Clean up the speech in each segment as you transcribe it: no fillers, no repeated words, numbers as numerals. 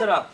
আসসালাম।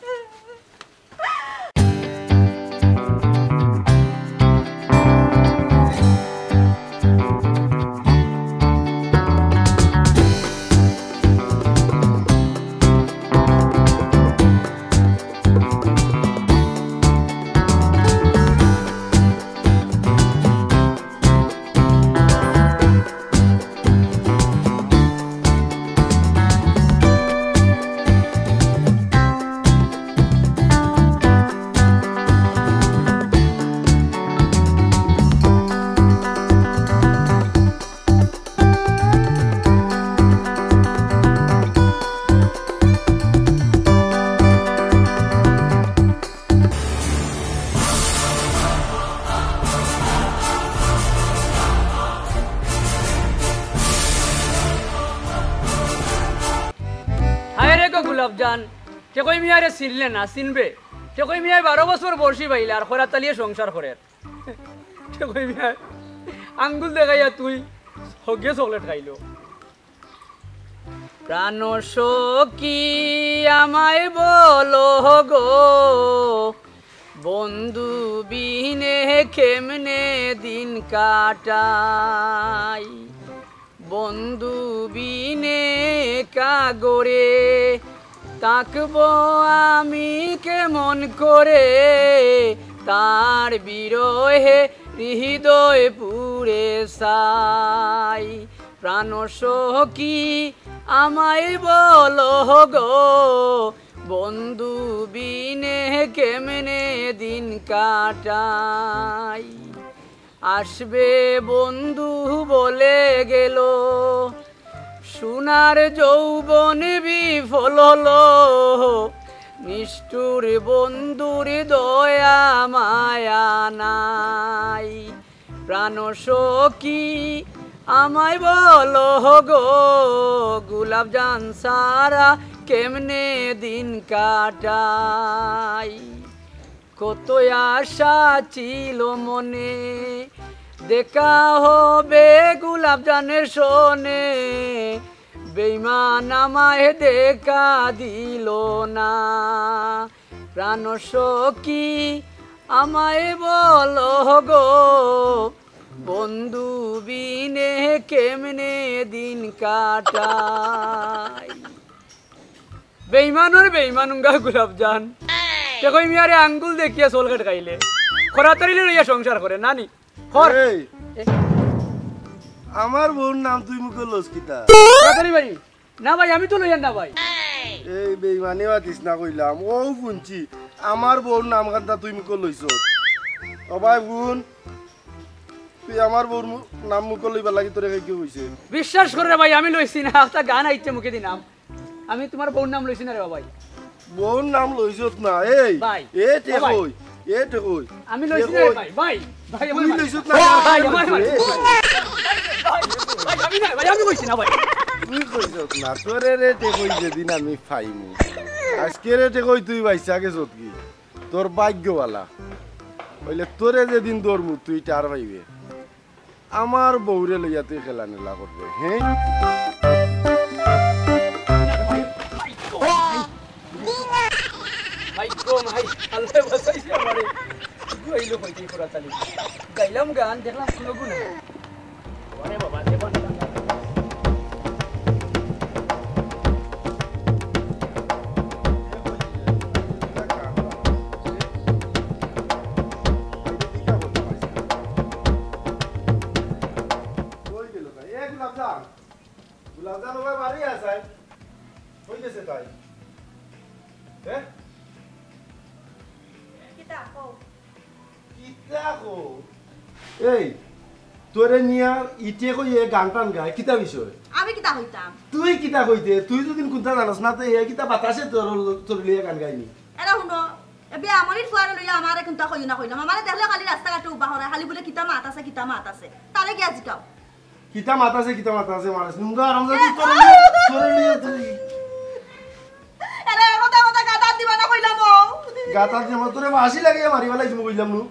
গুলাবজান কে কই মিয়ারে চিনলে না চিনবে কে কই মিয়া 12 বছর বর্ষি বাইলে আর খরা তালিয়ে সংসার করে কে কই মিয়া আঙ্গুল দেখাইয়া তুই হগে চকলেট খাইলো প্রাণ সখী আমায় বলো গো বন্ধু বিনে কেমনে দিন কাটাই বন্ধু বিনে কাগরে তাকবো আমি কেমন করে তার বিরহে হৃদয় পুরে সাই প্রাণ সখী আমায় বলো গো বন্ধু বিনে কেমনে দিন কাটাই আসবে বন্ধু বলে গেল সোনার যৌবন বিফল হলো নিষ্ঠুর বন্ধুর দয়া মায়া নাই প্রাণ সখী আমায় বলো গো গুলাবজান সারা কেমনে দিন কাটাই কত আশা ছিল মনে দেখা হবে গুলাবজানের শোনে বেঈমান আমায় দেখা দিল না প্রাণ সখী আমায় বলো গো বন্ধু বিনে কেমনে দিন কাটাই বেঈমানের বেঈমানুঙ্গা গুলাবজান দেখো মিয়ারে আঙ্গুল দেখিয়া চোলকাট খাইলে খরাতারিলে লইয়া সংসার করে নানি আমার বোন নাম তুই মুখে লস্কিতা খরাতারি ভাই না ভাই আমি তো লইয়া না ভাই এই বেঈমানি বাতিস না কইলাম ও শুনছি আমার বোন নাম কান্দা তুই মুখে লইছ ও ভাই বোন তুই আমার বোন নাম মুখে লইবা লাগি তোরে কি হইছে বিশ্বাস করে ভাই আমি লইছি না একটা গান আইছে মুখে দিনাম আমি তোমার বোন নাম লইছি না রে ভাই বোন নাম লইছত না এই এ তে কই এ তে কই আমি লইছি না ভাই ভাই ভাই আমি লইছত না ভাই ভাই আমি না ভাই আমি কইছি না ভাই তুই কইছত না তোরে রে তে কই যেদিন আমি ফাইমু আজকে রে তে কই তুই বাইসা গেছত কি তোর ভাগ্যওয়ালা হইলে তোরে যেদিন দরমু তুই টার পাইবে আমার বউরে লইয়া তুই খেলা নেলা করবে হ্যাঁ ভাই কোন ভাই আল্লাহ বাঁচাইছে আমারে কইলো কইতে পুরা চালি গাইলাম গান দেখলাম কোনো গুণ আরে বাবা দেবন গুলাবজান ভাই বাড়ি আছে কই গেছে তাই হ্যাঁ কিতা কো এই তোরে নিয়া ইতে কই এ গান টান গায় কিতা বিষয় আমি কিতা হইতাম তুই কিতা কইতে তুই যদি কোনটা জানাস না তো এ কিতা বাতাসে তোর লিয়ে গান গাইনি এরা হুনো এবে আমারই ফুয়ারে লইয়া আমারে কোনটা কই না কইলাম আমারে দেখলে খালি রাস্তা ঘাটে উবা হরে খালি বলে কিতা মাত আছে তারে গিয়া জিকাও কিতা মাত আছে মারাস নুঙ্গা আরাম যদি তোর লিয়ে তুই এরা কথা গাতা দিবা না কইলাম গাতা দিয়ে তোরে বাসি লাগে মারিবা লাইছিমু কইলাম নু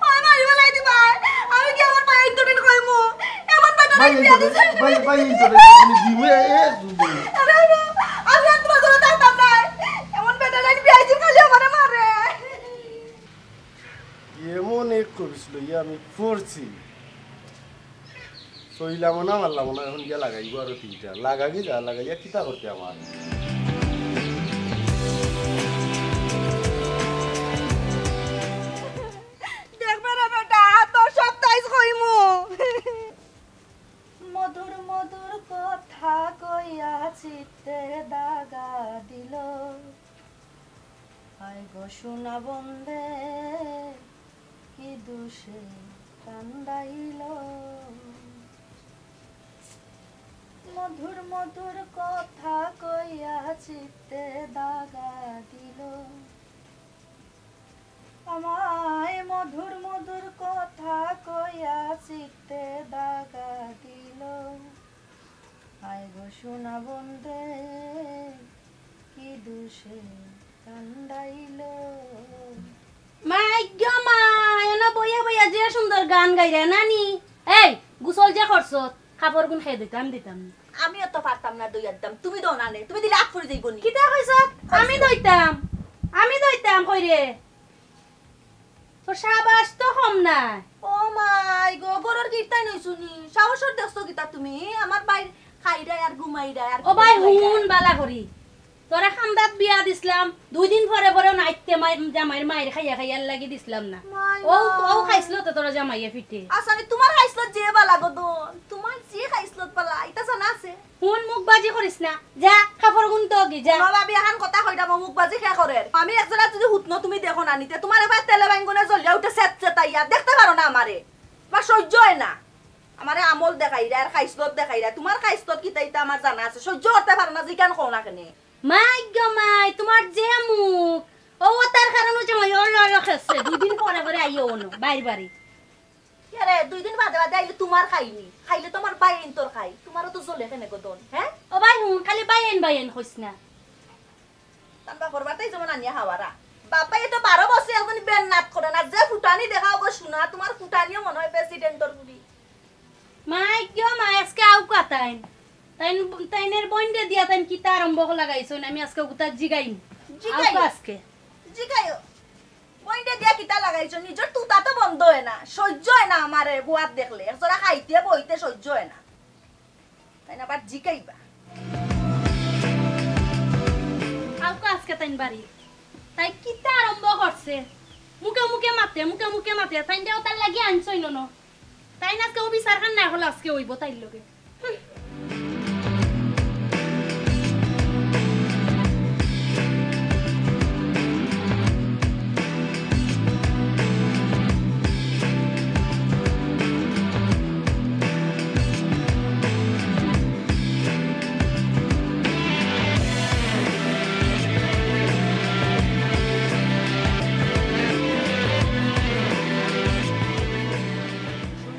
ওই মারিবা লাই দিবা আমি কি আমার পায়ে ইন্টারনেট কইমু এমন বাটা নাই বিয়া দিছে ভাই ইন্টারনেট দিমু এ আরে আমি তোমার জন্য থাকতাম না এমন বাটা নাই বিয়া এমন এক করিস লইয়া আমি পড়ছি সইলাম না মারলাম না এখন গিয়া লাগাইব আরো 3টা লাগাগি যা লাগাইয়া কিতা করতে আমার দেখবে না বেটা তোর সব তাইজ কইমু মধুর মধুর কথা কইয়া চিত্তে দাগা দিল আয় গো সোনা বন্দে কি দুষে কান্দাইল মধুর মধুর কথা কইয়া চিত্তে দাগা দিল আমায় মধুর মধুর কথা কইয়া চিত্তে দাগা দিল আয় গো সোনা বন্দে কি দুষে কান্দাইল মাইগ্য মা এনা বইয়া বইয়া যে সুন্দর গান গাইরে নানি এই গুসল যে করছত খাবার গুণ খাই দিতাম দিতাম আমিও তো পারতাম না দইয়ার দাম তুমি দাও না নে তুমি দিলে আগ ফুরে যাইবনি কিতা কইছত আমি দইতাম কইরে তোর সাবাস তো কম না ও মাই গো গরর গীতাই নই শুনি সাহসর দেখছো গীতা তুমি আমার বাইর খাইরাই আর ঘুমাইরাই আর ও ভাই হুন বালা করি তোরা খান্দাত বিয়া দিছিলাম 2 দিন পরে পরে নাইতে জামাইর মায়ের খাইয়া খাইয়া লাগি দিছিলাম না ও ও খাইছিল তো তোরা জামাইয়া পিঠে আসানি তোমার খাইছলত যে বালা গো দন তোমার যে খাইছলত পালা এটা জানা আছে হুন মুখ বাজি করিস না যা খাবার গুণ তো গি যা বাবা বিয়াহান কথা কইরা মুখ বাজি খেয়া করে আমি একজনা যদি হুতনো তুমি দেখো না নিতে তোমার এবার তেলে বাইঙ্গনে জ্বলিয়া উঠে সেট সেটাইয়া দেখতে পারো না আমারে বা সহ্য হয় না আমারে আমল দেখাইরা আর খাইছলত দেখাইরা তোমার খাইছলত কি তাইতা আমার জানা আছে সহ্য করতে পারো না জিকান কও না কেনে মাইগ্য মাই তোমার যে মুখ ও তার কারণে জামাই অল অল খেছে 2 দিন পরে পরে আইও ওনো বাইরে বাড়ি আরে 2 দিন বাদে বাদে আইলে তোমার খাইনি খাইলে তোমার বাইন তোর খাই তোমারও তো জ্বলে কেনে গো দন হ্যাঁ ও ভাই হুন খালি বাইন কইস না তার বাপর বাতাই যেমন আনিয়া হাওয়ারা বাবা এ তো 12 বছর এখন বেন নাট করে না যে ফুটানি দেখাও গো শোনা তোমার ফুটানিও মনে হয় প্রেসিডেন্টর গুলি মাইগ্য মাই আজকে আউ কাটাইন তাইনের বইন্ডে দিয়া তাইন কিতা আরম্ভ লাগাইছো আমি আজকে গুতা জিগাইম জিগাইও? আজকে জিগাইও বইন্ডে দিয়া কিতা লাগাইছো নিজের তুতা তো বন্ধ হয় না সহ্য হয় না আমারে বুয়াত দেখলে একজোড়া খাইতে বইতে সহ্য হয় না তাই না আবার জিগাইবা আউ আজকে তাইন বাড়ি তাই কিতা আরম্ভ করছে মুখে মুখে মাতে তাইন দেও তার লাগি আনছই ন তাই না আজকে ও বিচার খান না হলো আজকে হইব তাইর লগে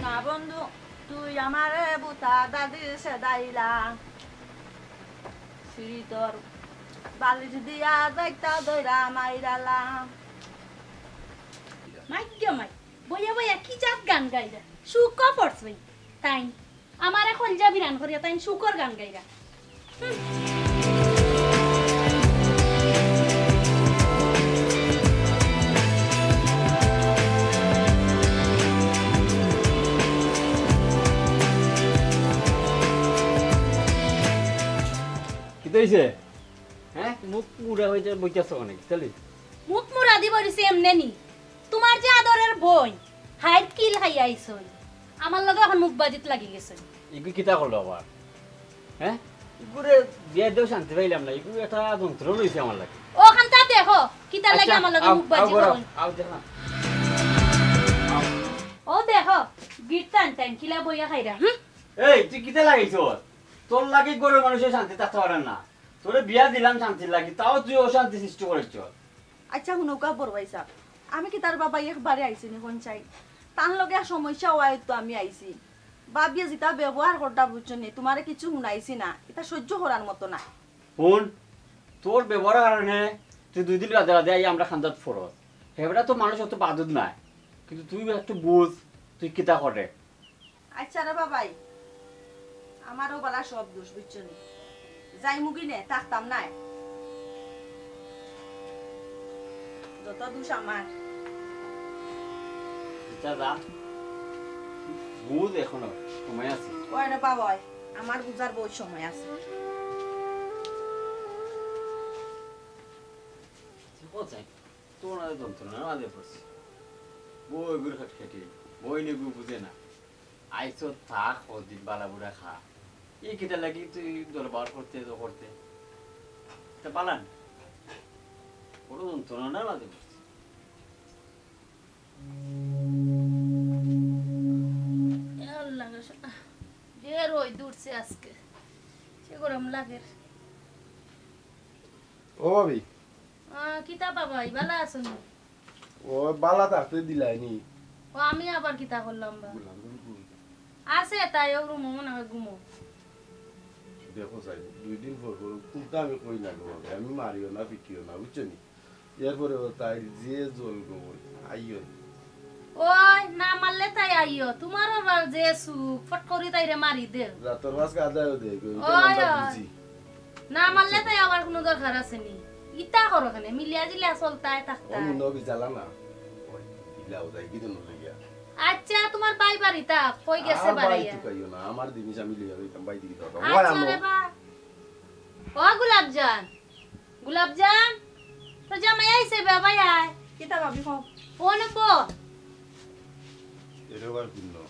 না বন্ধু তুই আমারে বুতা দাদি সেদাইলা সিঁড়ি তোর বালিশ দিয়া যাইতা দইরা মাইরালা মাইগ্য মাই বইয়া বইয়া কি জাত গান গাইরা সুক পড়ছই তাই আমার এখন যাবি রান করিয়া তাই সুকর গান গাইরা হইছে হ্যাঁ মুখ পুরা হইছে বইতাছ অনেক চলি মুখ মুরা দিব দিছে এমনে নি তোমার যে আদরের বই হাইট কিল খাই আইছই আমার লগে এখন মুখ বাজিত লাগি গেছে ইগু কিতা করলো আবার হ্যাঁ ইগুরে বিয়া দেও শান্তি পাইলাম না ইগু একটা যন্ত্র লইছে আমার লাগে ও খানটা দেখো কিতা লাগে আমার লগে মুখ বাজি কই আও দেখা ও দেখো গিরতান টাইম কিলা বইয়া খাইরা এই তুই কিতা লাগাইছ তোর লাগি গরুর মানুষের শান্তি থাকতে পারে না তোরে বিয়া দিলাম শান্তি লাগি তাও তুই অশান্তি সৃষ্টি করেছ আচ্ছা হুনকা বড়বাই সাহ আমি কি তার বাবা একবারে আইছি নি কোন চাই তার লগে সমস্যা হয় তো আমি আইছি বাবিয়ে যেটা ব্যবহার করতা বুঝছো নি তোমারে কিছু শুনাইছি না এটা সহ্য করার মতো না শুন তোর ব্যবহার কারণে তুই 2 দিন রাতে রাতে আই আমরা খান্দাত ফরত হেবড়া তো মানুষ অত বাদুদ নাই কিন্তু তুই একটু বুঝ তুই কিতা করে আচ্ছা রে বাবাই আমারও বলা সব দোষ বুঝছো নি যাই মুগি নে থাকতাম না যত দোষ আমার দাদা বুঝ এখনো সময় আছে ওই রে বাবাই আমার বুঝার বহুত সময় আছে কোথায় তোর না যন্ত্রণা মাঝে পড়ছি বই গুলো খেটে বই নিগু বুঝে না আইসো থাক দিন বালা বুড়া খা এই কেটা লাগি তুই দরবার করতে তো করতে তা পালান বড় যন্ত্রণা না মাঝে পড়ছি আল্লাহ ঢের ওই দূরছে আজকে সে গরম লাগে ও ভাবি কিতা বাবাই ভালো আছেন ও বালা থাকতে দিলাইনি ও আমি আবার কিতা করলাম বা আছে তাই ও রুমো মনে হয় ঘুমো দেখো সাই 2 দিন পর পর কোনটা আমি কই না গো আমি মারিও না পিটিও না বুঝছনি এরপরে ও তাই যে জল গো আইও ওই না মারলে তাই আইও তোমার আবার যে সুখ ফট করি তাইরে মারি দে রাতর মাস কাদাও দে গো ওই না মারলে তাই আবার কোনো দরকার আছে নি ইতা করো কেন মিলিয়া জিলিয়া চলতায় থাকতা আমি নবি জ্বালা না ওই ইলাও যাই কি দিন লাগিয়া আচ্ছা তোমার বাই বাড়িটা কই গেছে বাড়িয়া তুই কইও না আমার জিনিস আমি লিয়া দিতাম বাই দিকে দাও ওই আচ্ছা আমো রে বা ও গোলাপজান তো জামাই আইছে বাবা আয় কিতা ভাবি কও ও নবো এরবার কিনো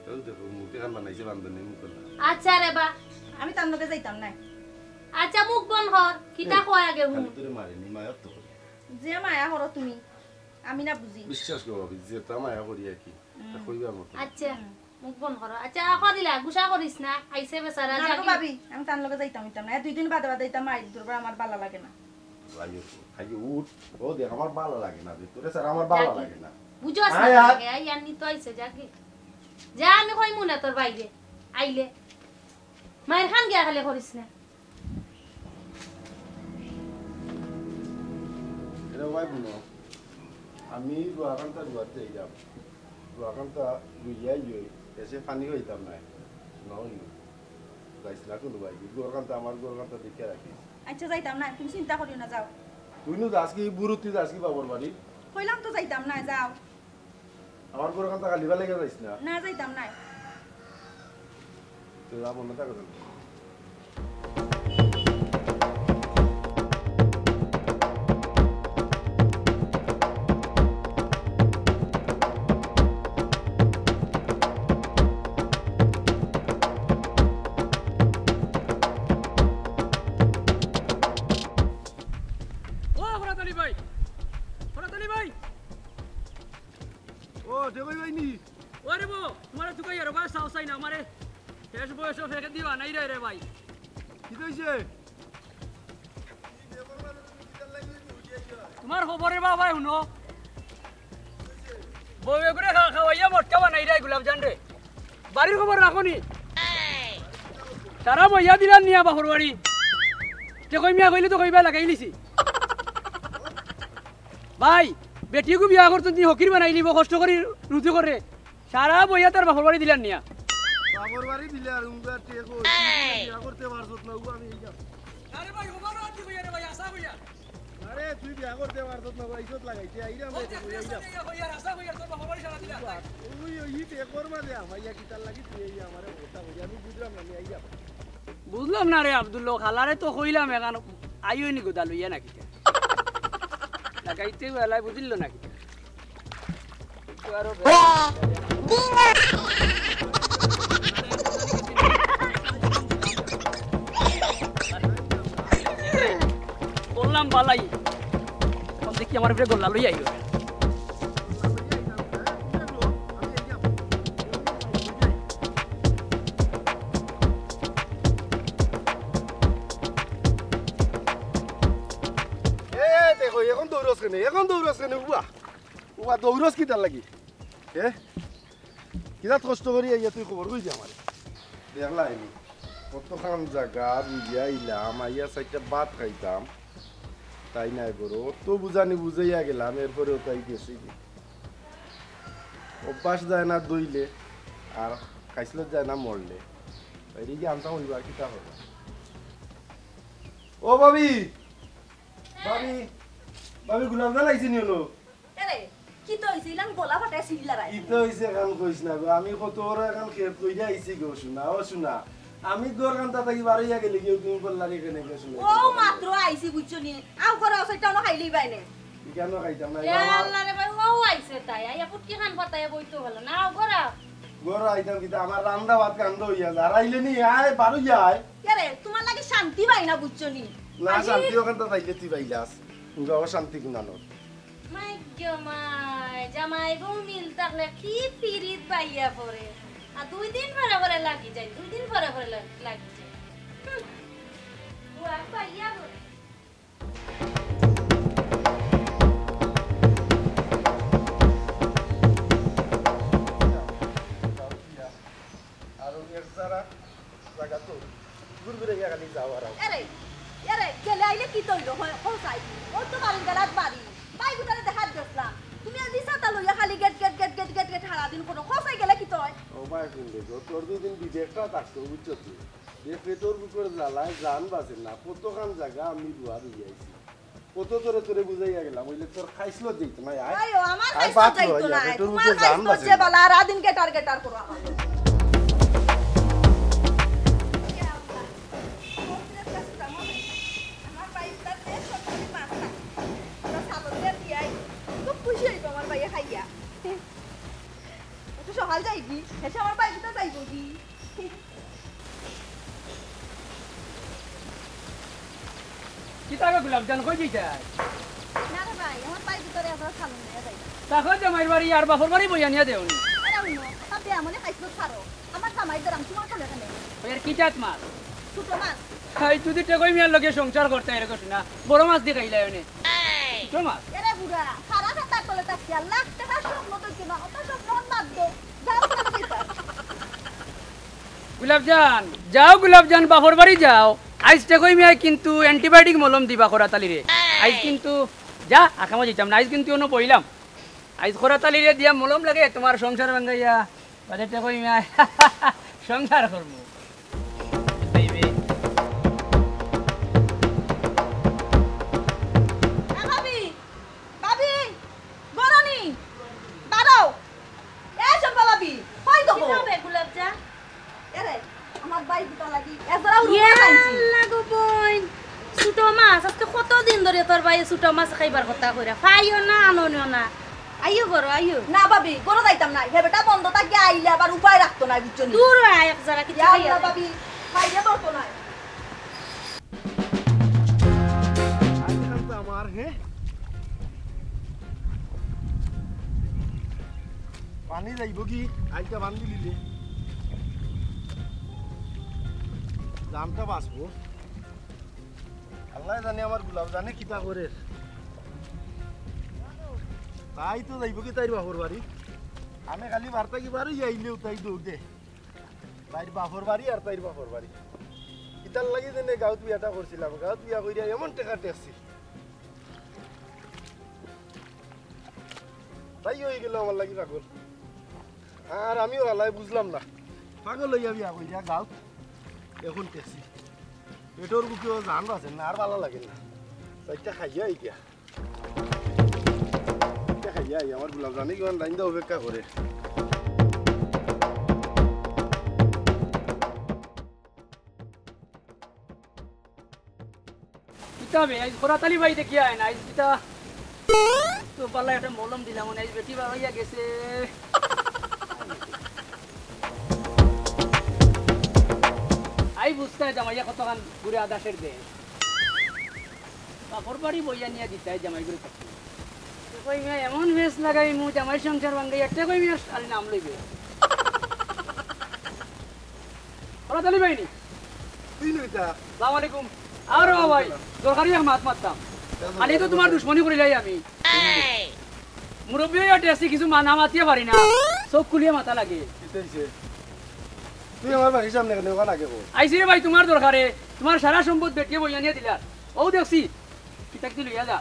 তো দেখো মুতে কান বানাইছে বান্ধনে মুখ না আচ্ছা রে বা আমি তার লগে যাইতাম না আচ্ছা মুখ বন হর কিতা কয় আগে হু খালি তোরে মারেনি মায়াত তো যে মায়া করো তুমি আমি না বুঝি বিশ্বাস করো যে তা মায়া করি কি তা কইবা মত আচ্ছা মুখ বন হর আচ্ছা করিলা গুসা করিস না আইছে বেচারা না জাগি গো ভাবি আমি তার লগে যাইতাম না 2 দিন বাদে বাদে যাইতাম মাই তোর আমার ভালো লাগে না লাগিও খাই উঠ ও দেখ আমার ভালো লাগে না তোরে স্যার আমার ভালো লাগে না বুঝছস না আয়, আয়। লাগে আই আনি তো আইছে জাগি যা আমি কই মুনা তোর বাইরে আইলে মায়ের খান গিয়া খালি করিস না এটা ভাই বুনো আমি রুয়াকান্তা রুয়াতে যাই রুয়াকান্তা রুইয়াই যাই এসে পানি হইতাম না নই গাইছলা কোন ভাই রুয়াকান্তা আমার রুয়াকান্তা দেখে রাখিস আচ্ছা যাইতাম না তুমি চিন্তা করিও না যাও তুই নু দাস কি বুরুতি দাস কি বাবর বাড়ি কইলাম তো যাইতাম না যাও আমার রুয়াকান্তা গালিবা লেগে যাইছ না না যাইতাম না তুই যাব না তা কথা ও ফরাতালি ভাই ও দেখই ভাইনি ওরে বো তোমারে তুই কইয়া রবা সাউসাই না আমারে শেষ বয়স ফেকে দিবা নাই রে ভাই কি কইছে তোমার খবরে বাবা শুনো বউয়ে করে খাওয়াইয়া মটকা বানাই রে গোলাপজান রে বাড়ির খবর রাখনি তারা বইয়া দিলান নিয়া বাহর বাড়ি তে কই মিয়া কইলে তো কইবা লাগাই লিছি ভাই বেটিকে বিয়া করতেন তুমি হকির বানাই নিব কষ্ট করি রুটি করে সারা বইয়া তার বাহর বাড়ি দিলান নিয়া বাবর বাড়ি দিলে আর উঙ্গা টেকো বিয়া করতে পারছত না আমি এই যাব আরে ভাই খবর আছি কইয়া রে ভাই আশা কইয়া আরে তুই বিয়া করতে পারছত না ইজত লাগাইছে আইরা আমি এই যাব আশা কইয়া তোর বাহর বাড়ি সারা দিলা ওই ওই টেকর মাঝে আমাইয়া কিতার লাগি তুই এই আমারে কথা কই আমি বুঝলাম না আমি এই যাব বুঝলাম না রে আব্দুল্লাহ খালারে তো কইলাম এখন আইও নি গোদা লইয়া নাকি লাগাইতে বেলায় বুঝিল নাকি আরো বললাম বালাই এখন দেখি আমার উপরে গোল্লা লই আইও এখন দৌড়স কেন উবা উবা দৌড়স কি তার লাগি হে কিনা কষ্ট করি আইয়া তুই খবর কইছি আমার দেখলা আইনি কতখান জায়গা বুঝিয়া আইলাম আইয়া চাইটা ভাত খাইতাম তাই নাই বড় অত বুঝানি বুঝাইয়া গেলাম এরপরেও তাই গেছি অভ্যাস যায় না দইলে আর খাইছিল যায় না মরলে তাই কি আনতাম হইবা কিতা হবে ও ভাবি ভাবি ভাবি গুলাম জান আইছি নিও এরে কি তো হইছে ইলান গলা ফাটায় সিল্লারাই ইতো হইছে কাম কইছ না গো আমি কত ওরা এখন খেত কইরা আইছি গো শুনা ও শুনা আমি গোর কান্তা থাকি বাড়িয়া গেলি কেউ তুমি বললারি কেনে কে শুনে ও মাত্র আইছি বুঝছনি আও করে অসইটা না খাইলেই বাইনে কেন খাইতাম না এ আল্লাহ রে ভাই ও আইছে তাই আইয়া পুটকি খান পাতায় বইতো হলো না ঘরা গোর আইতাম কিতা আমার রান্দা ভাত কান্দ হইয়া যা রাইলে নি আয় বারু যায় আরে তোমার লাগে শান্তি পাই না বুঝছনি না শান্তি ওখানটা থাইলে তুই পাইলাস উঙ্গা শান্তি গুনানো মাই জামাই জামাই বউ মিল থাকলে কি পিরিত পাইয়া পরে আর 2 দিন পরে পরে লাগি যায় 2 দিন পরে পরে লাগি যায় ওয়া পাইয়া পরে আর এক সারা জায়গা তো ঘুরঘুরে গিয়া খালি যাও আর আরে আরে গেলে আইলে কি তৈলো হয় হোসাই ও তো বাড়ি গেলাত বাড়ি পাই গুতারে দেখা দিছলাম তুমি আজ দিছাতা লইয়া খালি গেট গেট গেট গেট গেট গেট হারা দিন কোনো হোসাই গেলে কি তয় ও ভাই শুনলে গো তোর দুদিন বিদেশটা থাকতো বুঝছো তুই যে পেটর বুকের জ্বালায় জান বাঁচে না কতখান জায়গা আমি দুয়ার হইয়াছি কত তোরে তোরে বুঝাইয়া গেলাম ওইলে তোর খাইছিল দিত না আইও আমার খাইছো যাইতো না তোমার খাইছো যে বালা আর দিন গেটার গেটার করো আমার বাইকটা দেশ সত্যি মাছটা পুরো সাবলের দিয়াই খুব খুশি হইতো আমার ভাইয়া খাইয়া একটু সকাল যাইবি এসে আমার বাইকটা যাইবো কি কিতাবে গোলাপ জান কই দিতে না রে ভাই আমার বাইক ভিতরে আমরা খালুন নিয়ে যাই তখন জামাইর বাড়ি আর বাপর বাড়ি বইয়া নিয়ে দেউনি আরে উনো তাতে আমনে খাইছো ছাড়ো আমার জামাই দরাম তোমার খালে খানে ওই আর কিটাত মাছ ছোট মাছ খাই যদি টেকই মিয়ার লগে সংসার করতে এরকম না বড় মাছ দিয়ে খাইলাই ওনে ছোট মাছ এরে বুড়া খারাপ একটা তলে তাকিয়া লাখ টাকা স্বপ্ন তো কিনা ওটা স্বপ্ন বাদ দে যাও যাও গোলাপ জান বাপর বাড়ি যাও আইস টেকই মিয়া কিন্তু অ্যান্টিবায়োটিক মলম দিবা খরাতালি রে আইস কিন্তু যা আকামো যেতাম না আইস কিন্তু অন্য বইলাম আইস খরাতালি রে দিয়া মলম লাগে তোমার সংসার ভাঙ্গাইয়া বাদে টেকই মিয়া সংসার করবো ভাবি ভাবি গরনি দাঁড়াও এ চম্পা ভাবি কই দেবো কিভাবে গোলাপ জা এরে আমার বাইক দুটা লাগি এজরা উড়ে আনছি লাগো বোন ছোট মাছ আজকে কতদিন ধরে তোর ভাই ছোট মাছ খাইবার কথা কইরা খাইও না আনোনিও না আইও বড় আইও না ভাবি গরো যাইতাম না হেবেটা বন্ধ থাকি আইলে আবার উপায় রাখতো না বুঝছনি দূর আয় এক জায়গা কিছু খাইয়া ইয়া ভাবি খাইয়া বলতো না আজকাল তো আমার পানি যাইব কি আইটা বান্ধি দিলে জামটা বাঁচবো আল্লাহ জানে আমার গোলাপ জানে কিতা করে তাই তো যাইব কি তাইর বাপর বাড়ি আমি খালি বার্তা কি বাড়ি আইলেও তাই দৌড়ে তাইর বাপর বাড়ি আর তাইর বাপর বাড়ি ইতার লাগি যেনে গাঁত বিয়াটা করছিলাম গাঁত বিয়া কইরা এমন টাকা টেকছি তাই হয়ে গেল আমার লাগি পাগল আর আমিও হালাই বুঝলাম না পাগল হইয়া বিয়া কইরা গাঁত এখন টেকছি পেটর বুকেও জান বাঁচেন না আর ভালো লাগে না চারটা খাইয়া আইয়া খাইয়া আই আমার গোলাপ জানি কিমান লাইন দা অপেক্ষা করে কিতাবে আইস খরাতালি বাড়ি দেখি আয় না আইস কিতা তো পাল্লা একটা মলম দিলাম আইস বেটি বার হইয়া গেছে আই বুঝতে জামাইয়া কতখান ঘুরে আদাসের দে বাপর বাড়ি বইয়া নিয়ে দিতে জামাই ঘুরে থাকি কই মিয়া এমন বেশ লাগাই মু জামাই সংসার ভাঙ্গাই একটা কই মিয়া আর নাম লইবে খরাতালি বাইনি তুই নইতা আসসালামু আলাইকুম আর ভাই দরকারি এক মাত মারতাম খালি তো তোমার দুশ্মনী করিলাই আমি মুরব্বী হয়ে টেসি কিছু মানা মাতিয়ে পারি না চোখ খুলিয়ে মাথা লাগে তুই আমার বাড়ির সামনে কেন ওখানে আগে বল আইসি রে ভাই তোমার দরকারে তোমার সারা সম্পদ বেটিয়ে বইয়া নিয়ে দিলার ও দেখছি কিতাকি লইয়া যা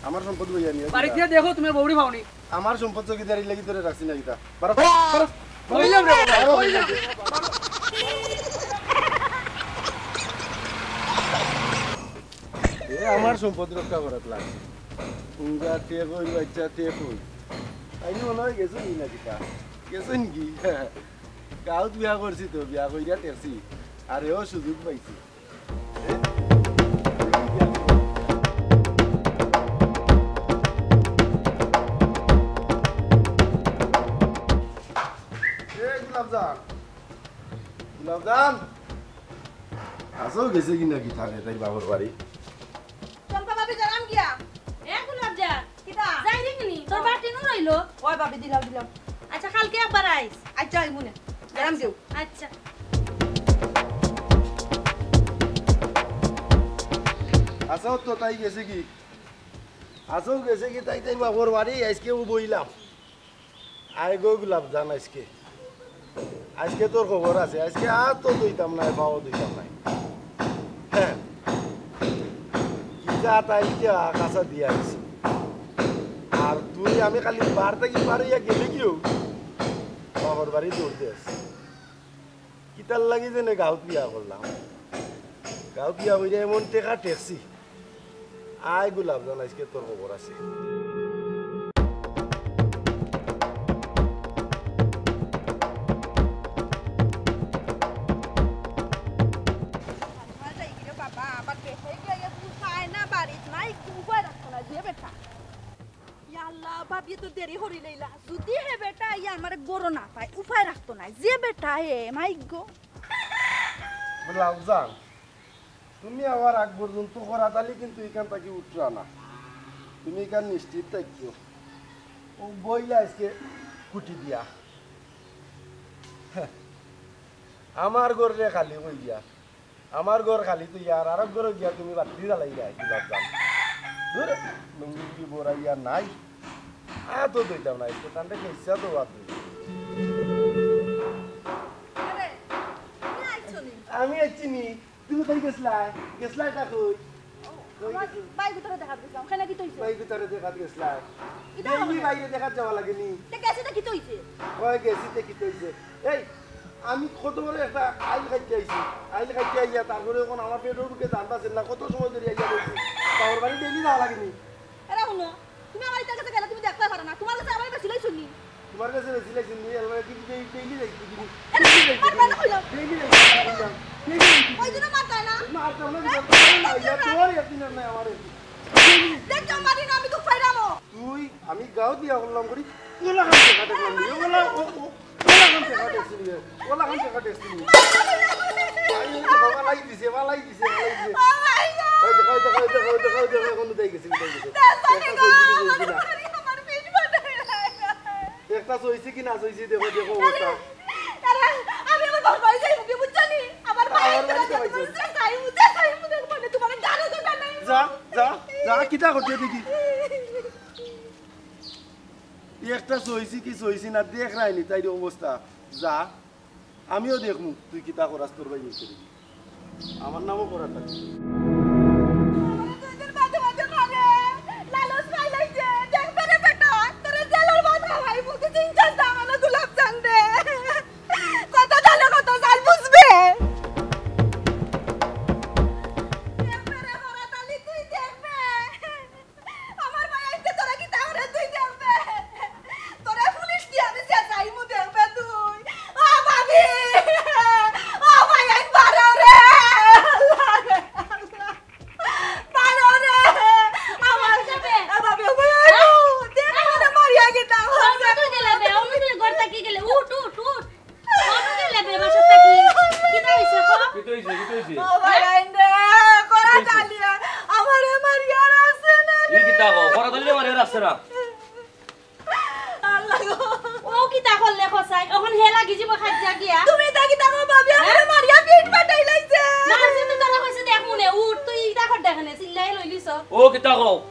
আমার সম্পদ বইয়া নিয়ে বাড়িতে দেখো তুমি বৌড়ি পাওনি আমার সম্পদ চকিদারি লাগি তোরে রাখছি না কিতা বারো কইলাম রে বাবা, কইলাম। আমার সম্পদ রক্ষা করাত লাগছে উঙ্গা টেপ ওই বাচ্চা টেপ ওই আমি মনে হয় গেছো নি নাকি তা গেছো নাকি গাঁৱত বিয়া করছি তো বিয়া কইরা টেরছি আর এও সুযোগ পাইছি গুলাবজান আসো গেছে কি নাকি থাকে তাই বাবার বাড়ি চম্পা ভাবি জানাম গিয়া এ গোলাপ যা কিটা যাই রে কিনি তোর বাটি নো রইলো ওই ভাবি দিলাম দিলাম আচ্ছা কালকে একবার আইস আচ্ছা আইমুনে জানাম দিও আচ্ছা আসো তো তাই গেছে কি আসো গেছে কি তাই তাই বাবার বাড়ি আজকে বইলাম আয় গো গুলাবজান আজকে তোর খবর আছে আজকে আর তো দইতাম নাই পাও দইতাম নাই হ্যাঁ কিটা তাই কাঁচা দিয়ে আসছি আর তুই আমি খালি বার থেকে পারিয়া গেলে কিও বাবার বাড়ি দৌড়তে আসছি কিতার লাগি যে গাঁত বিয়া করলাম গাঁত বিয়া হইয়া এমন টেকা টেকছি আয় গুলাবজান আজকে তোর খবর আছে বাবা আবার বেশি গিয়ে উপায় না বাড়িত নাই উপায় রাখতো না যে বেটা আল্লাহ ভাবি তো দেরি হরি লইলা যদি হে বেটা ইয়া আমার গরো না পায় উপায় রাখতো না যে বেটা হে মাই গো গুলাবজান তুমি আবার আগ পর্যন্ত করাতালি কিন্তু এখান থেকে উঠরা না তুমি এখান নিশ্চিত থাকছো ও বইলা আজকে কুটি দিয়া আমার ঘরে খালি হই গিয়া আমার ঘর খালি তো ইয়ার আর ঘরে গিয়া তুমি বাতি জ্বালাই যায় গুলাবজান ধরে লুঙ্গি বড়াইয়া নাই তো দইতাম না একটু টানটা খেয়েছা তো বাদ আমি চিনি তুমি কই গেছলাই তা কই বাই গুতরে দেখা দিলাম খানা কি তইছে বাই ভিতরে দেখা গেছলাই ডেইলি বাইরে দেখা যাওয়া লাগেনি তে গেছে তা কি তইছে কই গেছি তে কি কইছে এই আমি কত বড় একটা আইল খাইতে আইয়া তারপরে এখন আমার পেটের ঢুকে জানতাছেন না কত সময় ধরে আইয়া বলছি বাবার বাড়ি ডেইলি যাওয়া লাগেনি এরা শুনো তুমি আমার ইচ্ছা কাছে গেলে তুমি দেখতে পারো না তোমার কাছে আমার কাছে শুনি তোমার কাছে বেশিলাই চিনি এলবারে কি ডেইলি যাইছি কি ডেইলি ওই জন্য মারতা না মারতাম না ইয়া তোর একদিন না আমারে দেখো মারি না আমি তো ফাইরামো তুই আমি গাঁও দিয়া করলাম করি ওলা কাম থেকে কাটলাম ওলা কাম থেকে কাটছিলি আই বাবা লাই দিছে ওই কোন দেই গেছে একটা সইছে কি না সইছে দেখো অবস্থা আমি আমার ঘর বাড়ি যাই মুখে বুঝছনি আমার ভাই মানে তোমার জানো তো নাই যা কিটা করতে দেখি একটা সইছি কি সইছি না দেখ রাইনি তাই অবস্থা যা আমিও দেখমু তুই কিতা করাস তোর ভাই করি আমার নামও করার থাকে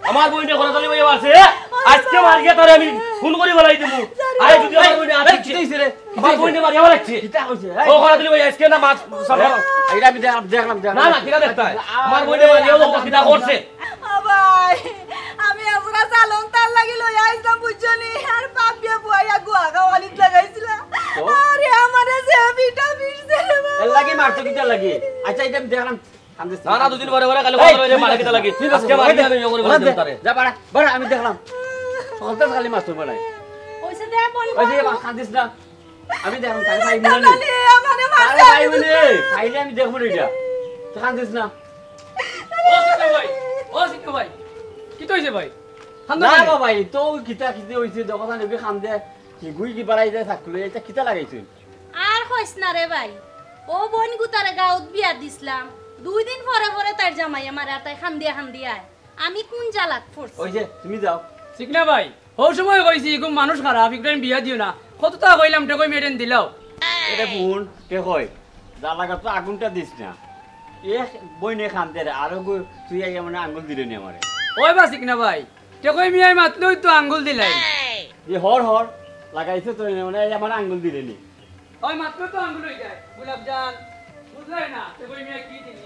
আমার বইনে ঘরে চলি বই আছে আজকে মারিয়া তোরে আমি ফোন করি বলাই দেবো আরে যদি আমার বইনে আরে কি হইছে রে আমার বইনে মারিয়া লাগছে কিটা কইছে ও ঘরে চলি বই আজকে না মাছ সব এইটা আমি দেখলাম না না কিটা দেখতা আমার বইনে মারিয়া ও কিটা করছে ভাই আমি আসরা চালন তার লাগি লই আইলাম বুঝছনি আর পাপিয়া বুয়া গুয়া গাওয়ালিত লাগাইছিলা আরে আমারে যে বিটা বিরছে রে এর লাগি মারতো কিটা লাগি আচ্ছা এটা আমি দেখলাম না না দুদিন পরে পরে কালে কথা হইলে মারা কিটা লাগি আজকে মারি আমি জঙ্গলে বলে দিতারে যা বাড়া বাড়া আমি দেখলাম সকালতে খালি মাছ তুলবে নাই কইছে দে ফোন ওই যে কাঁদিস না আমি দেখুন তাই ভাই মিলে নানি আমারে মারছে ভাই মিলে খাইলে আমি দেখবো এটা তুই কাঁদিস না ও সিকু ভাই কি তো হইছে ভাই না ভাই তো কিতা কিতে হইছে দোকান লোকে খান দে কি গুই কি বাড়াই যায় থাকলে এটা কিতা লাগাইছিস আর কইস না রে ভাই ও বোন গুতারে গাঁত বিয়া দিছিলাম 2 দিন পরে পরে তার জামাই আমার আর তাই খান্দিয়া আমি কোন জালাত পড়ছি ওই যে তুমি যাও সিকনা ভাই ও সময় কইছি এরকম মানুষ খারাপ ইকরাইন বিয়া দিও না কতটা কইলাম তে কই মেরেন দিলাও এটা বোন কে কয় যা লাগা তো আগুনটা দিস না এ বইনে খান দে আর তুই আই মানে আঙ্গুল দিলে নি আমারে ওই বা সিকনা ভাই তে কই মিয়াই মাতলই তো আঙ্গুল দিলাই যে হর লাগাইছে তো মানে আমার আঙ্গুল দিলে নি ওই মাত্র তো আঙ্গুল হই যায় গোলাপ জান বুঝলাই না তে কই মিয়া কি দিনি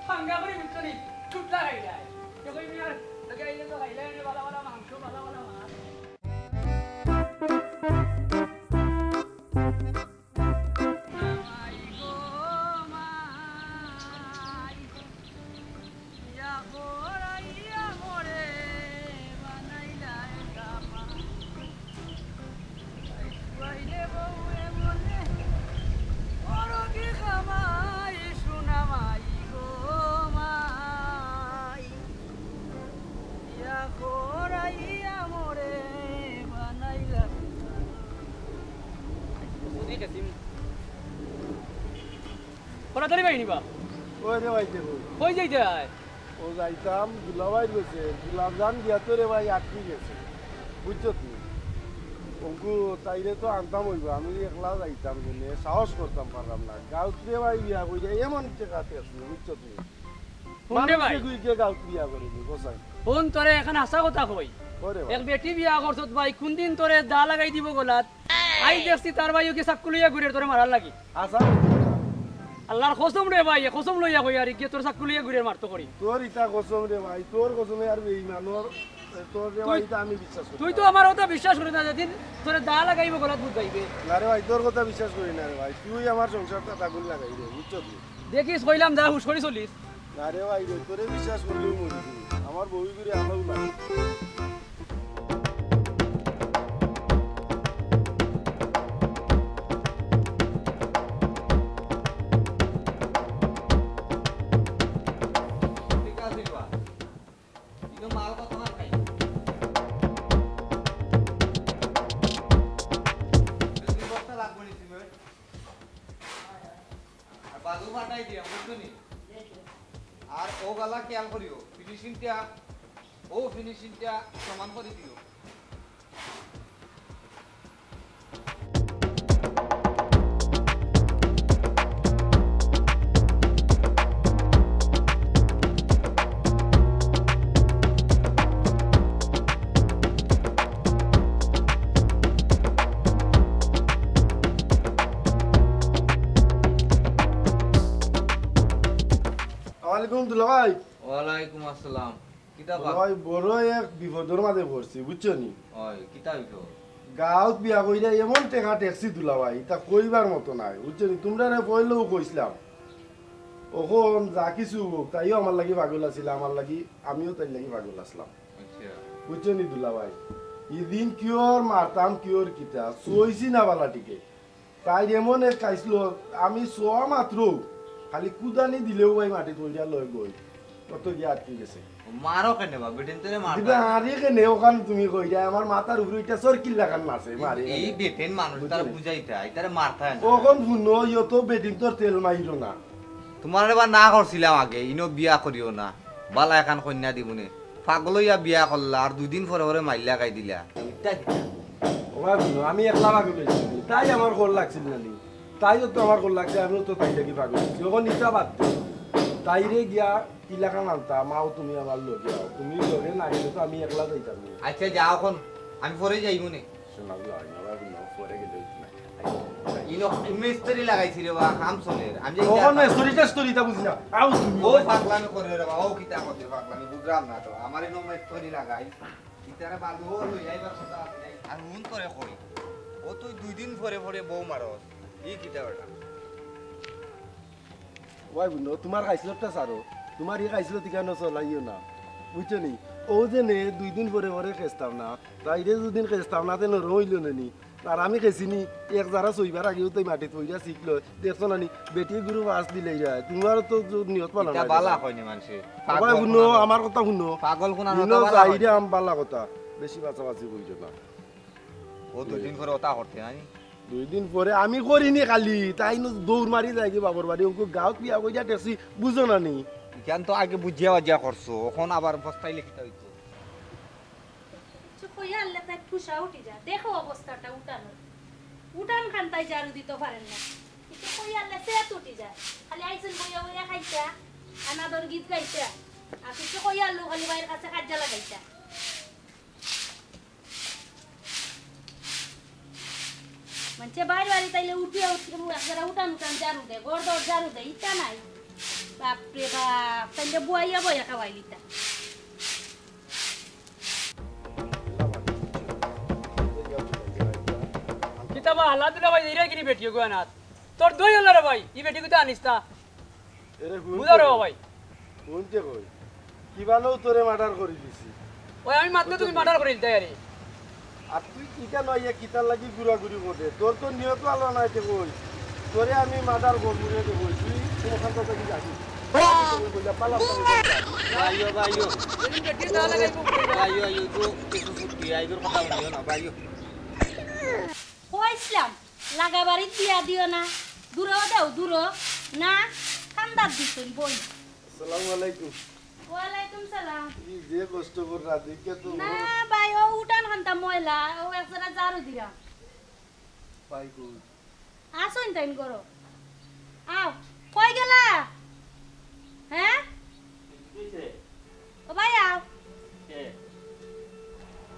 হাঙ্গা করে মিটনি টুটলা হই যায় তে কই মিয়া লাগাইলে তো খাইলে নে বালা বালা মাংস বালা বালা মাছ ওরা ধরে গাইনি বা ওই রে ভাই দেখো কই যাইতে আয় ও যাইতাম দুলাভাই গেছে দুলাভান দিয়া তো রে ভাই আটকে গেছে বুঝছো তুমি অঙ্কু তাইলে তো আনতাম হইব আমি একলা যাইতাম জেনে সাহস করতাম পারলাম না গাঁত রে ভাই বিয়া কইরে এমন টাকাতে আসলো বুঝছো তুমি কোন রে ভাই গুইকে গাঁত বিয়া করে দি বসাই কোন তোরে এখন আশা কথা কই ওরে এক বেটি বিয়া করছত ভাই কোন দিন তোরে দা লাগাই দিব গলাত আই দেখছি তার ভাই ওকে চাক্কু লইয়া ঘুরে তোরে মারার লাগি আশা আল্লাহর কসম রে ভাই কসম লইয়া কই আর কি তোর চাক্কু লইয়া ঘুরে মারতো করি তোর ইটা কসম রে ভাই তোর কসমে আর বেঈমানর তোর রে ভাই ইটা আমি বিশ্বাস করি তুই তো আমার কথা বিশ্বাস করি না যেদিন তোরে দা লাগাইব গলাত বুঝ গাইবে না রে ভাই তোর কথা বিশ্বাস করি না রে ভাই তুই আমার সংসারটা আগুন লাগাই রে বুঝছো তুই দেখিস কইলাম যা হুশ করে চলিস না রে ভাই রে তোরে বিশ্বাস করলেও মরি আমার বউ করে আলাও লাগে বাজু ফাটাই দিয়া বুঝছনি আর ও গালা খেয়াল করিও ফিনিশিংটা ও ফিনিশিংটা সমান করে দিও ওয়ালাইকুম দুলাভাই ওয়ালাইকুম আসসালাম কিতা ভাই বড় এক বিপদের মাঝে পড়ছি বুঝছো নি ওই কিতা হইতো গাঁত বিয়া কইরা এমন টেকা ট্যাক্সি দুলাভাই তা কইবার মতো নাই বুঝছো নি তোমরা পয়লেও কইছিলাম ওখন যা কিছু হোক তাইও আমার লাগি পাগল আছিল আমার লাগি আমিও তাই লাগি পাগল আসলাম আচ্ছা বুঝছো নি দুলাভাই ইদিন কিওর মারতাম কিওর কিতা সইছি না বালাটিকে তাই এমন এক খাইছিল আমি সোয়া মাত্র খালি কুদানি দিলেও ভাই মাটি তৈরিয়া লয় গই কত গিয়ে আটকে গেছে মারো কেন বা বেটিন তোরে মারতা দিবা আরে কেনে ওখান তুমি কই যায় আমার মাথার উপরে এটা সরকিল লাগান মাছে মারি এই বেটেন মানুষ তার বুঝাইতা এটারে মারতা না ওখন শুনো ইয় তো বেডিং তোর তেল মাইলো না তোমার এবার না করছিলাম আগে ইনো বিয়া করিও না বালা এখন কন্যা দিবনে পাগলইয়া বিয়া করলা আর 2 দিন পরে পরে মাইলা গাই দিলা ইটা ওবা শুনো আমি একলা পাগল হইছি তাই আমার গোল লাগছিল না নি তাই তো আমার গোল লাগছে আমিও তো তাই লাগি পাগল হইছি ওখন নিতা বাদ দে তাইরে গিয়া কিলাকা মানতা মাও তুমি আমার লগে আও তুমি লগে না গেলে তো আমি একলা যাইতাম না আচ্ছা যাও এখন আমি পরে যাইবনে শোনা লাগে না বাবু না পরে গেলে না ইনো মিস্ত্রি লাগাইছিল বা কাম চলে আমি যে ওখন স্টোরিটা বুঝি না আও তুমি ও পাগলামি করে রে বাবা ও কিতা করতে পাগলামি বুঝলাম না তো আমার ইনো মিস্ত্রি লাগাই ইতারে বালু ও লই যাইবার কথা আছে আর মন করে কই ও তুই 2 দিন পরে পরে বউ মারস ই কিতা ওটা ওই বুনো তোমার খাইছিলটা সারো তোমার ই খাইছিল ঠিকানো চলাইও না বুঝছো নি ও যে নে 2 দিন পরে পরে খেস্তাম না তাইরে দুদিন খেস্তাম না তেন রইল নি আর আমি খেছিনি এক যারা সইবার আগেও তো মাটি তৈরা শিখলো দেখছো না নি বেটি গুরু মাছ দিলে যায় তোমার তো নিয়ত পালা এটা বালা হয়নি মানুষে বাবা শুনো আমার কথা শুনো পাগল কোন শুনো যাইরে আম বালা কথা বেশি বাঁচাবাচি কইছো না ও 2 দিন করে ওটা করতে নাই 2 দিন পরে আমি করিনি খালি তাই দৌড় মারি যাই কি বাবর বাড়ি ওকে গাঁত বিয়া কইয়া টেসি বুঝো না নি কেন তো আগে বুঝিয়া বাজিয়া করছো এখন আবার বস্তায় লিখিতে হইতো চুপ হইয়া আল্লাহ তাই ফুসা উঠি যা দেখো অবস্থাটা উঠান খান তাই জারু দিতে পারেন না একটু কইয়া আল্লাহ সেত উঠি যায় খালি আইছেন বইয়া বইয়া খাইতা আনাদর গীত গাইতা আর কিছু কইয়া আল্লু খালি বাইরের কাছে কাজা লাগাইতা মানে বাইরে বাড়ি তাইলে উঠিয়া যারা উঠান জারু দে গড় দর জারু দে ইটা নাই বাপরে বাপ তাইলে বুয়াইয়া বইয়া খাওয়াইলিতা কিতাবা হালা দিলা ভাই ইরা কিনি বেটিও গো আনাত তোর দই হলো রে ভাই ই বেটি কোথা আনিস তা এরে বুঝা রে ভাই শুনতে কই কিবানো তোরে মার্ডার করে দিছি ওই আমি মাত্র তুমি মার্ডার করে দিতে আরে আর তুই ইটা নয় কিতার লাগি ঘুরাঘুরি করে তোর তো নিয়ত ভালো নাই তে কই তোরে আমি মার্ডার করব রে তে কই তুই কোনখান থেকে যাবি তুমি কইলা পালা ভাইও ভাইও এই বেটি না লাগাইবো ভাইও আইও তো কিছু ফুটি আইগর কথা বলিও না ভাইও কইছিলাম লাগাবাড়ি দিয়া দিও না দূর দাও দূর না কান্দার দিছেন বই আসসালামু আলাইকুম ওয়ালাইকুম সালাম এই যে কষ্ট কর রাত দিকে তো না ভাই ও উঠান খান্তা ময়লা ও একজনা জারু দিরা পাই কই আসুন তাইন করো আও কই গেলা হ্যাঁ ও ভাই আও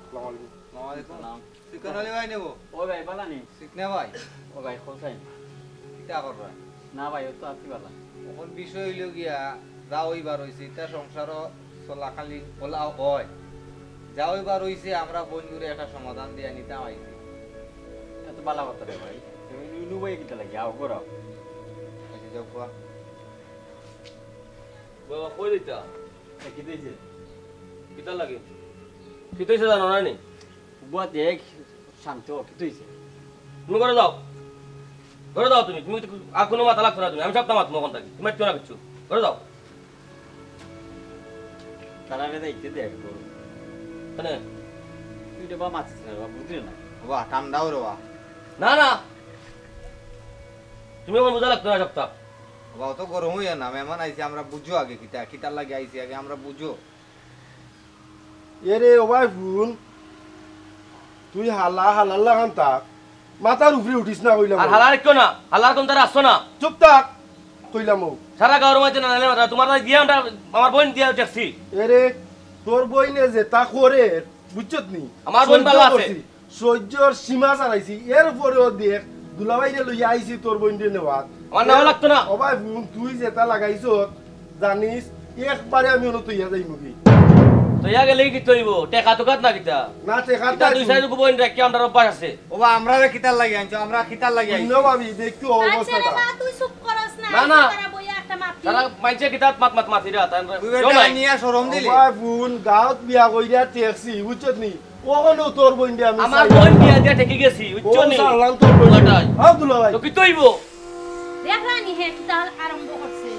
আসসালামু আলাইকুম সালাম চিকন হলে ভাই নেব ও ভাই বালা নি চিকনা ভাই ও ভাই খোসাই কিটা করবা না ভাই ও তো আছি বালা এখন বিষয় হইল গিয়া যা হইবার হইছে এটা সংসার চলাকালি বলা হয় যা হইবার হইছে আমরা বন্ধুরে একটা সমাধান দিয়ে নিতাম আইছি এত বালা কথা রে ভাই তুমি নুনু ভাই কিটা লাগি আও করো আচ্ছা যাও কোয়া বাবা কই দিতা কি দিছে কিতা লাগে কি তৈছে জানো না নি বুয়া দেখ শান্ত কি দিছে তুমি করে যাও তুমি তুমি আর কোনো মাথা লাগছো না তুমি আমি সব মাত মখন থাকি তুমি কেউ না কিচ্ছু করে যাও তারা রে দেখতে দেখ করো মানে তুই তো বা মাছিস না বুঝলি না বাহ ঠান্ডাও রে বাহ না না তুমি আমার বোঝা লাগতো না সপ্তাহ বাবা তো গরম হইয়া না মেহমান আইছে আমরা বুঝো আগে কিটা কিটার লাগে আইছি আগে আমরা বুঝো এরে ও ভাই ফোন তুই হালার লাগান থাক মাথার উপরে উঠিস না কইলাম আর হালার কেউ না হালার কোন তারা আসছো না চুপ থাক কইলাম সারা গাঁর মাঝে না নালে তোমার দিয়ে আমার বোন দিয়ে ট্যাক্সি এরে তোর বইনে যে তা করে বুঝছত নি আমার বোন ভালো আছে। সহ্যর সীমা চালাইছি এরপরেও দেখ দুলাভাইরে লইয়া আইছি তোর বইনে নেওয়াত আমার নাও লাগতো না ও ভাই ফোন তুই যেটা লাগাইছ জানিস একবারে আমি অনু তুইয়া যাই মুগি তো ইয়া গেলে কি তৈব টেকা তো কাট না কিতা না টেকা কিতা দুই সাইড বোন রাখি আমরা অভ্যাস আছে ও বা আমরা কিটার লাগে আনছো আমরা কিটার লাগে আইছি ভাবি দেখি আচ্ছা রে অবস্থাটা মা তুই চুপ করস না না, না। তারা বইয়া একটা মাতি সারা মাইছে কিতা মাত মাতি রা তাই তুই বেটা নিয়া শরম ও দিলি ভাই ফোন গাঁত বিয়া কইরা টেক্সি বুঝছত নি ওখানে তোর বইনে আমি আমার বোন বিয়া দিয়ে ঠেকি গেছি বুঝছো নি সারলাম তোর বইনে ওটাই। হ্যাঁ দুলাভাই তো কি তৈব দেখলানি হে কিতা আরম্ভ করছে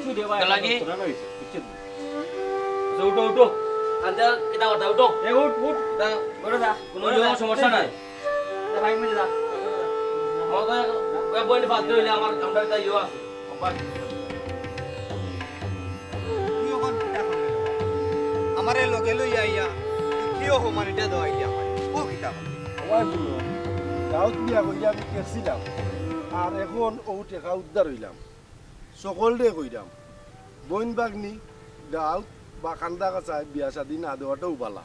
তুই দে ভাই লাগি? তোরা নইছে বুঝছিস উঠো উঠো আন্দা কিতা কথা উঠো এ উঠ উঠ দা বড় দা কোনো সমস্যা নাই ভাই মে যা আমার বোন বাদ দিলে আমার আমরা তাই ইয়ে আছে অভ্যাস। তুই এখন কিটা করবি আমারে লগে লইয়া আইয়া তুই কিও হুমানিটা দই দিয়া আমার ও কিটা করবি ওই বলো গাঁত বিয়া কইরা আমি টেক্সিলাম আর এখন ও টেকা উদ্ধার হইলাম সকলরে কইরাম বইন বাগনি গাঁত বা কান্দা কাছায় বিয়া শাদি না দেওয়াটাও বালা